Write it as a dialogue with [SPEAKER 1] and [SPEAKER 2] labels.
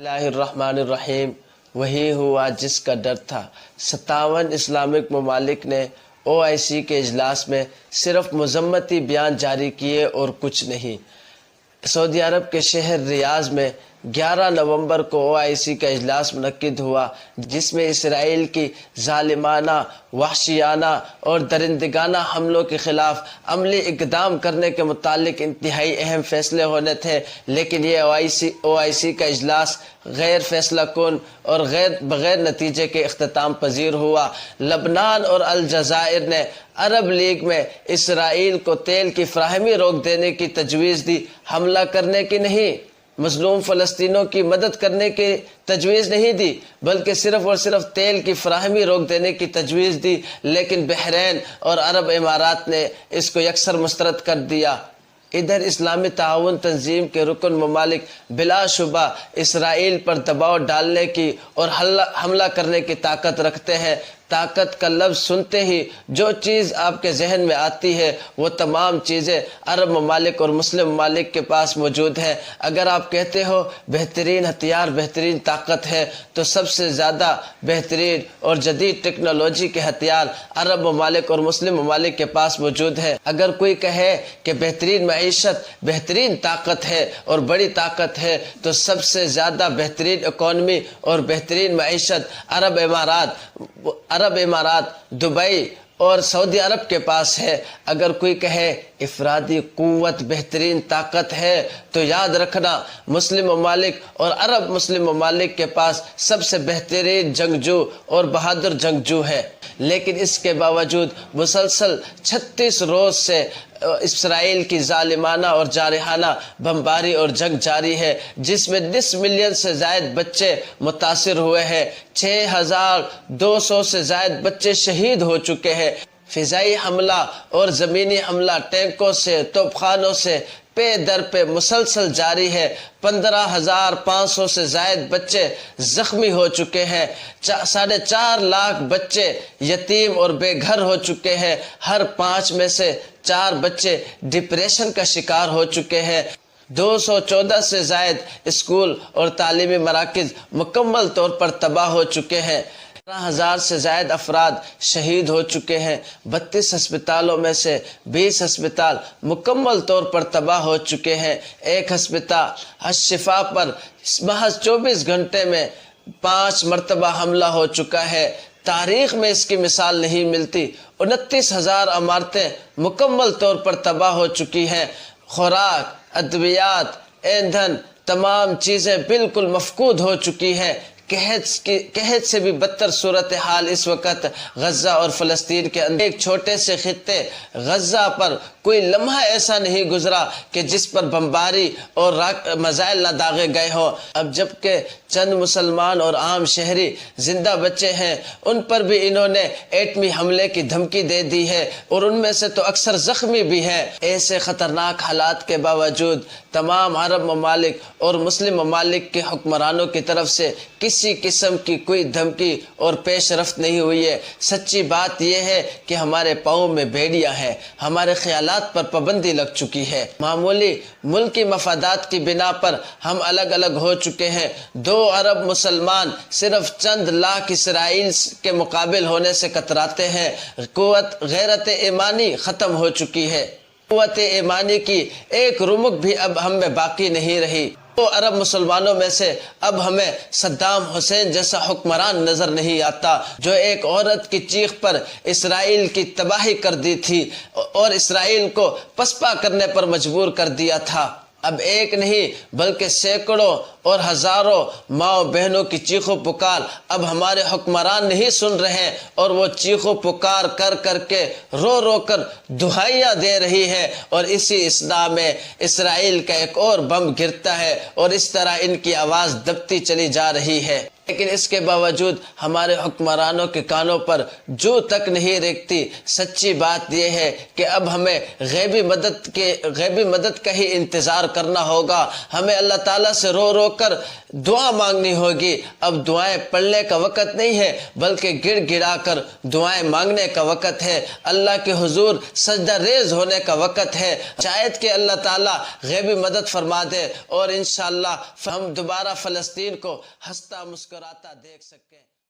[SPEAKER 1] اللہ الرحمن الرحیم، وہی ہوا جس کا ڈر تھا۔ 57 اسلامک ممالک نے OIC کے اجلاس میں صرف مذمتی بیان جاری کیے اور کچھ نہیں۔ سعودی عرب کے شہر ریاض میں 11 نومبر کو OIC کا اجلاس منعقد ہوا، جس میں اسرائیل کی ظالمانہ، وحشیانہ اور درندگانہ حملوں کے خلاف عملی اقدام کرنے کے متعلق انتہائی اہم فیصلے ہونے تھے، لیکن یہ OIC کا اجلاس غیر فیصلہ کن اور بغیر نتیجے کے اختتام پذیر ہوا۔ لبنان اور الجزائر نے عرب لیگ میں اسرائیل کو تیل کی فراہمی روک دینے کی تجویز دی، حملہ کرنے کی نہیں۔ مظلوم فلسطینیوں کی مدد کرنے کی تجویز نہیں دی، بلکہ صرف اور صرف تیل کی فراہمی روک دینے کی تجویز دی، لیکن بحرین اور عرب امارات نے اس کو یکسر مسترد کر دیا۔ ادھر اسلامی تعاون تنظیم کے رکن ممالک بلا شبہ اسرائیل پر دباؤ ڈالنے کی اور حملہ کرنے کی طاقت رکھتے ہیں۔ طاقت کا لفظ سنتے ہی جو چیز آپ کے ذہن میں آتی ہے وہ تمام چیزیں عرب ممالک اور مسلم ممالک کے پاس موجود ہیں۔ اگر آپ کہتے ہو بہترین ہتھیار، بہترین طاقت ہے، تو سب سے زیادہ بہترین اور جدید ٹیکنالوجی کے ہتھیار عرب ممالک اور مسلم ممالک کے پاس موجود ہے۔ اگر کوئی کہے کہ بہترین معیشت بہترین طاقت ہے اور بڑی طاقت ہے، تو سب سے زیادہ بہترین اکانومی اور بہترین معیشت عرب امارات، دبئی اور سعودی عرب کے پاس ہے۔ اگر کوئی کہے افرادی قوت بہترین طاقت ہے، تو یاد رکھنا مسلم ممالک اور عرب مسلم ممالک کے پاس سب سے بہترین جنگجو اور بہادر جنگجو ہے۔ لیکن اس کے باوجود مسلسل 36 روز سے اسرائیل کی ظالمانہ اور جارحانہ بمباری اور جنگ جاری ہے، جس میں 10 ملین سے زائد بچے متاثر ہوئے ہیں، 6200 سے زائد بچے شہید ہو چکے ہیں۔ فضائی حملہ اور زمینی حملہ ٹینکوں سے، توپ خانوں سے پے در پہ مسلسل جاری ہے۔ 15,500 سے زائد بچے زخمی ہو چکے ہیں، 4.5 لاکھ بچے یتیم اور بے گھر ہو چکے ہیں، ہر 5 میں سے 4 بچے ڈپریشن کا شکار ہو چکے ہیں۔ 214 سے زائد اسکول اور تعلیمی مراکز مکمل طور پر تباہ ہو چکے ہیں، 15,000 سے زائد افراد شہید ہو چکے ہیں، 32 ہسپتالوں میں سے 20 ہسپتال مکمل طور پر تباہ ہو چکے ہیں۔ ایک ہسپتال الشفا پر محض 24 گھنٹے میں 5 مرتبہ حملہ ہو چکا ہے۔ تاریخ میں اس کی مثال نہیں ملتی۔ 29,000 عمارتیں مکمل طور پر تباہ ہو چکی ہیں، خوراک، ادویات، ایندھن، تمام چیزیں بالکل مفقود ہو چکی ہیں۔ قحط سے بھی بدتر صورتحال اس وقت غزہ اور فلسطین کے اندر۔ ایک چھوٹے سے خطے غزہ پر کوئی لمحہ ایسا نہیں گزرا کہ جس پر بمباری اور میزائل نہ داغے گئے ہوں۔ اب جبکہ چند مسلمان اور عام شہری زندہ بچے ہیں، ان پر بھی انہوں نے ایٹمی حملے کی دھمکی دے دی ہے، اور ان میں سے تو اکثر زخمی بھی ہیں۔ ایسے خطرناک حالات کے باوجود تمام عرب ممالک اور مسلم ممالک کے حکمرانوں کی طرف سے کسی قسم کی کوئی دھمکی اور پیش رفت نہیں ہوئی ہے۔ سچی بات یہ ہے کہ ہمارے پاؤں میں بھیڑیاں ہیں، ہمارے خیالات پر پابندی لگ چکی ہے۔ معمولی ملکی مفادات کی بنا پر ہم الگ الگ ہو چکے ہیں۔ 2 ارب مسلمان صرف چند لاکھ اسرائیل کے مقابل ہونے سے کتراتے ہیں۔ قوت غیرت ایمانی ختم ہو چکی ہے۔ قوت ایمانی کی ایک رمق بھی اب ہم میں باقی نہیں رہی۔ 2 ارب مسلمانوں میں سے اب ہمیں صدام حسین جیسا حکمران نظر نہیں آتا، جو ایک عورت کی چیخ پر اسرائیل کی تباہی کر دی تھی اور اسرائیل کو پسپا کرنے پر مجبور کر دیا تھا۔ اب ایک نہیں بلکہ سینکڑوں اور ہزاروں ماؤں بہنوں کی چیخ و پکار اب ہمارے حکمران نہیں سن رہے، اور وہ چیخ و پکار کر کر کے رو رو کر دہائیاں دے رہی ہے، اور اسی اثنا میں اسرائیل کا ایک اور بم گرتا ہے، اور اس طرح ان کی آواز دبتی چلی جا رہی ہے۔ لیکن اس کے باوجود ہمارے حکمرانوں کے کانوں پر جو تک نہیں ریگتی۔ سچی بات یہ ہے کہ اب ہمیں غیبی مدد کا ہی انتظار کرنا ہوگا۔ ہمیں اللہ تعالیٰ سے رو رو کر دعا مانگنی ہوگی۔ اب دعائیں پڑھنے کا وقت نہیں ہے بلکہ گڑ گڑا کر دعائیں مانگنے کا وقت ہے۔ اللہ کے حضور سجدہ ریز ہونے کا وقت ہے۔ شاید کہ اللہ تعالیٰ غیبی مدد فرما دے اور انشاءاللہ ہم دوبارہ فلسطین کو ہنستا مسکراتا دیکھ سکیں۔